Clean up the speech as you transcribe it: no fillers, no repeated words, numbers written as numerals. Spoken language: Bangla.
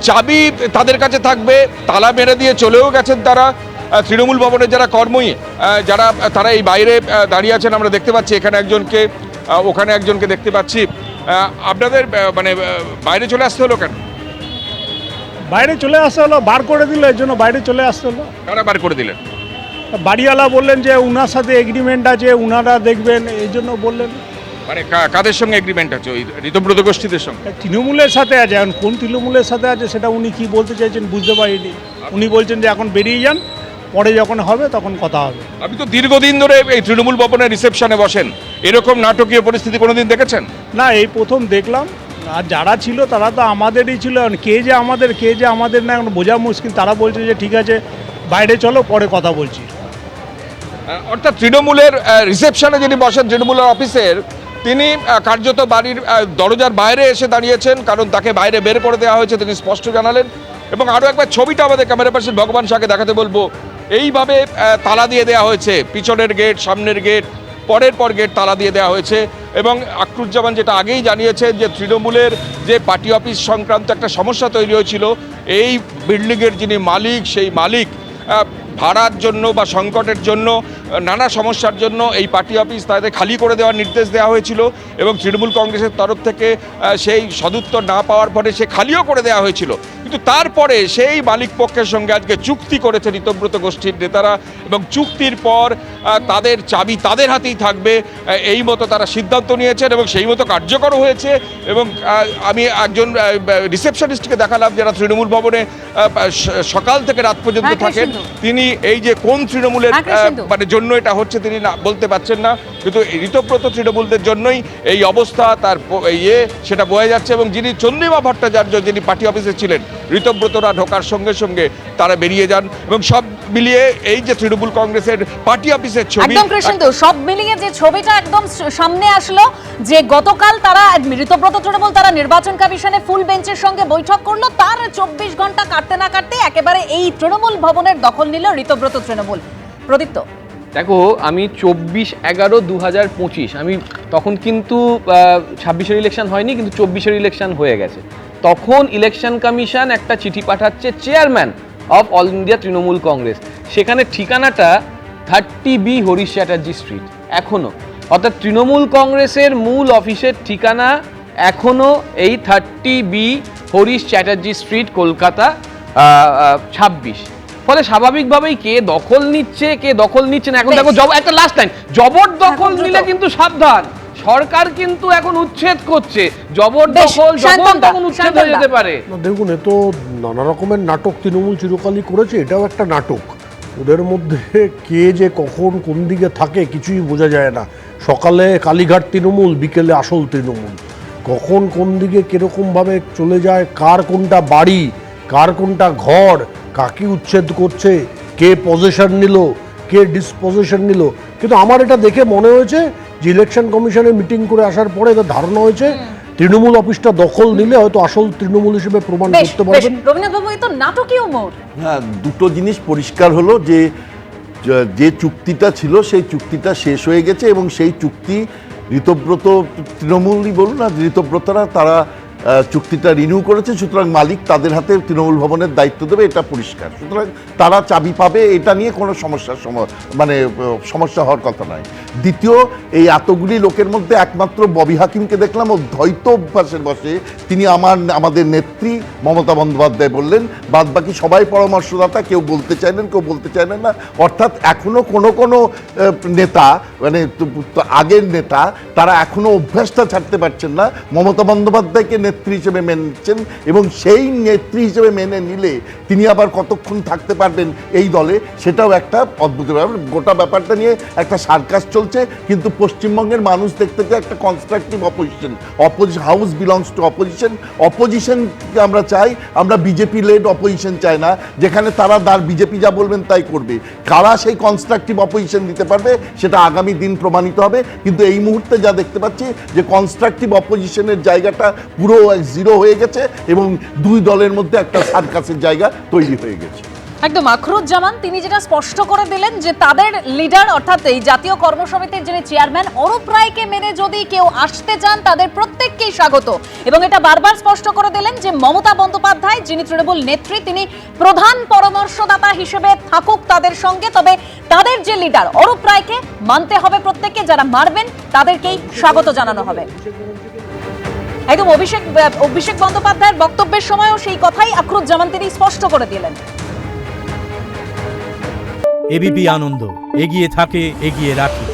চাবি তাদের কাছে থাকবে, তালা মেরে দিয়ে চলেও গেছেন তারা। তৃণমূল ভবনের যারা কর্মী যারা তারা এই বাইরে দাঁড়িয়ে আছেন, আমরা দেখতে পাচ্ছি এখানে একজনকে, ওখানে একজনকে দেখতে পাচ্ছি। আপনাদের মানে বাইরে চলে আসতে হলো কেন? বাইরে চলে আসতে হলো, বার করে দিল, এর জন্য বাইরে চলে আসতে হলো। কারা বার করে দিলেন? বাড়িওয়ালা বললেন যে উনার সাথে এগ্রিমেন্ট আছে, উনারা দেখবেন, এই জন্য বললেন। মানে কাদের সঙ্গে এগ্রিমেন্ট আছে? ওই ঋতব্রত গোষ্ঠীদের সঙ্গে? তৃণমূলের সাথে আছে। এখন কোন তৃণমূলের সাথে আছে সেটা উনি কি বলতে চাইছেন বুঝতে পারিনি। উনি বলছেন যে এখন বেরিয়ে যান, পরে যখন হবে তখন কথা হবে। আপনি তো দীর্ঘদিন ধরে এই তৃণমূল ভবনের রিসেপশনে বসেন, এরকম নাটকীয় পরিস্থিতি কোনোদিন দেখেছেন? না, এই প্রথম দেখলাম। আর যারা ছিল তারা তো আমাদেরই ছিল। কে যে আমাদের না এখন বোঝা মুশকিল। তারা বলছে যে ঠিক আছে বাইরে চলো, পরে কথা বলছি। অর্থাৎ তৃণমূলের রিসেপশনে যিনি বসেন, তৃণমূলের অফিসের, তিনি কার্যত বাড়ির দরজার বাইরে এসে দাঁড়িয়েছেন, কারণ তাকে বাইরে বের করে দেওয়া হয়েছে, তিনি স্পষ্ট জানালেন। এবং আরও একবার ছবিটা আমাদের ক্যামেরা পার্সন ভগবান শাহকে দেখাতে বলবো। এইভাবে তালা দিয়ে দেওয়া হয়েছে, পিছনের গেট, সামনের গেট, পরের পর গেট তালা দিয়ে দেওয়া হয়েছে। এবং আক্রুজ্জামান যেটা আগেই জানিয়েছেন যে তৃণমূলের যে পার্টি অফিস সংক্রান্ত একটা সমস্যা তৈরি হয়েছিল, এই বিল্ডিংয়ের যিনি মালিক, সেই মালিক ভাড়ার জন্য বা সংকটের জন্য, নানা সমস্যার জন্য এই পার্টি অফিস তাদের খালি করে দেওয়ার নির্দেশ দেওয়া হয়েছিল। এবং তৃণমূল কংগ্রেসের তরফ থেকে সেই সদুত্তর না পাওয়ার পরে সে খালিও করে দেওয়া হয়েছিল। কিন্তু তারপরে সেই মালিক পক্ষের সঙ্গে আজকে চুক্তি করেছে ঋতব্রত গোষ্ঠীর নেতারা, এবং চুক্তির পর তাদের চাবি তাদের হাতেই থাকবে, এই মতো তারা সিদ্ধান্ত নিয়েছেন এবং সেই মতো কার্যকর হয়েছে। এবং আমি একজন রিসেপশনিস্টকে দেখালাম যারা তৃণমূল ভবনে সকাল থেকে রাত পর্যন্ত থাকেন। তিনি এই যে কোন তৃণমূলের মানে জন্য এটা হচ্ছে তিনি না বলতে পারছেন না, কিন্তু ঋতব্রত তৃণমূলদের জন্যই এই অবস্থা, তার সেটা বোঝা যাচ্ছে। এবং যিনি চন্দ্রিমা ভট্টাচার্য, যিনি পার্টি অফিসে ছিলেন, ঋতব্রতরা ঢোকার সঙ্গে সঙ্গে তারা বেরিয়ে যান। এবং সব মিলিয়ে এই যে তৃণমূল কংগ্রেসের পার্টি অফিসের ছবি, একদম কৃষ্ণেন্দু, সব মিলিয়ে যে ছবিটা একদম সামনে আসলো, যে গতকাল তারা ঋতব্রত তৃণমূল তারা নির্বাচন কমিশনে ফুল বেঞ্চের সঙ্গে বৈঠক করলো, তার 24 ঘন্টা কাটতে না কাটতে একেবারে এই তৃণমূল ভবনের দখল নিল ঋতব্রত তৃণমূল। প্রদীপ্ত, দেখো, আমি 24/11/2025, আমি তখন কিন্তু 26-এর ইলেকশন হয়নি, কিন্তু 24-এর ইলেকশন হয়ে গেছে। তখন ইলেকশন কমিশন একটা চিঠি পাঠাচ্ছে chairman of all India Trinamool Congress, সেখানে ঠিকানাটা 30B হরিশ চ্যাটার্জি স্ট্রিট এখনও। অর্থাৎ তৃণমূল কংগ্রেসের মূল অফিসের ঠিকানা এখনও এই 30B হরিশ চ্যাটার্জি স্ট্রিট, কলকাতা 26। ফলে স্বাভাবিকভাবেই কে দখল নিচ্ছে না। এখন দেখো, একটা লাস্ট টাইম, জবরদখল নিলে কিন্তু সাবধান, সরকার কিন্তু এখন উচ্ছেদ করছে। জবরদখল তখন উচ্ছেদ হয়ে যেতে পারে। দেখুন, এ তো নানা রকমের নাটক তৃণমূল চিরকালই করেছে, এটাও একটা নাটক। ওদের মধ্যে কে যে কখন কোন দিকে থাকে কিছুই বোঝা যায় না। সকালে কালীঘাট তৃণমূল, বিকেলে আসল তৃণমূল। কখন কোন দিকে কীরকমভাবে চলে যায়, কার কোনটা বাড়ি, কার কোনটা ঘর, কাকে উচ্ছেদ করছে, কে পজিশন নিল, কে ডিসপজিশন নিল। কিন্তু আমার এটা দেখে মনে হয়েছে যে ইলেকশন কমিশনে মিটিং করে আসার পরে এদের ধারণা হয়েছে তৃণমূল অফিসটা দখল নিলে হয়তো আসল তৃণমূল হিসেবে প্রমাণ করতে পারবেন। রবীন্দ্রবাবু, এই তো নাটকীয় মোড়। হ্যাঁ, দুটো জিনিস পরিষ্কার হলো যে যে চুক্তিটা ছিল সেই চুক্তিটা শেষ হয়ে গেছে, এবং সেই চুক্তি ঋতব্রত তৃণমূলই বলুন না, ঋতব্রতরা তারা চুক্তিটা রিনিউ করেছে। সুতরাং মালিক তাদের হাতে তৃণমূল ভবনের দায়িত্ব দেবে, এটা পরিষ্কার। সুতরাং তারা চাবি পাবে, এটা নিয়ে কোনো সমস্যা হওয়ার কথা নয়। দ্বিতীয়, এই এতগুলি লোকের মধ্যে একমাত্র ববি হাকিমকে দেখলাম ও দ্বৈত অভ্যাসের বসে তিনি আমাদের নেত্রী মমতা বন্দ্যোপাধ্যায় বললেন, বাদ বাকি সবাই পরামর্শদাতা, কেউ বলতে চাইলেন, কেউ বলতে চাইলেন না। অর্থাৎ এখনও কোনো নেতা, মানে আগের নেতা, তারা এখনও অভ্যাসটা ছাড়তে পারছেন না, মমতা বন্দ্যোপাধ্যায়কে নেত্রী হিসেবে মেনে নিচ্ছেন। এবং সেই নেত্রী হিসেবে মেনে নিলে তিনি আবার কতক্ষণ থাকতে পারবেন এই দলে, সেটাও একটা অদ্ভুত ব্যাপার। গোটা ব্যাপারটা নিয়ে একটা সার্কাস চলছে, কিন্তু পশ্চিমবঙ্গের মানুষ দেখতে চায় একটা constructive opposition. House belongs to অপোজিশনকে আমরা চাই। আমরা বিজেপি লেড অপোজিশন চাই না, যেখানে তারা বিজেপি যা বলবেন তাই করবে। কারা সেই কনস্ট্রাকটিভ অপোজিশন দিতে পারবে সেটা আগামী দিন প্রমাণিত হবে। কিন্তু এই মুহূর্তে যা দেখতে পাচ্ছি যে কনস্ট্রাকটিভ অপোজিশনের জায়গাটা পুরো জিরো হয়ে গেছে, এবং দুই দলের মধ্যে একটা সার্কাসের জায়গা তৈরি হয়ে গেছে। একদম আখরুজ্জামান তিনি যেটা স্পষ্ট করে দিলেন যে তাদের লিডার অর্থাৎ এই জাতীয় কর্মসমিতির যিনি চেয়ারম্যান অরূপ রায়কে মেনে যদি কেউ আসতে চান তাদের প্রত্যেককেই স্বাগত, এবং এটা বারবার স্পষ্ট করে দিলেন যে মমতা বন্দ্যোপাধ্যায় যিনি তৃণমূল নেত্রী তিনি প্রধান পরামর্শদাতা হিসেবে থাকুক তাদের সঙ্গে, তবে তাদের যে লিডার অরূপ রায়কে মানতে হবে প্রত্যেককে, যারা মারবেন তাদেরকেই স্বাগত জানানো হবে। একদম অভিষেক বন্দ্যোপাধ্যায়ের বক্তব্যের সময়ও সেই কথাই আখরুজ্জামান তিনি স্পষ্ট করে দিলেন। এবিপি আনন্দ, এগিয়ে থাকে, এগিয়ে রাখে।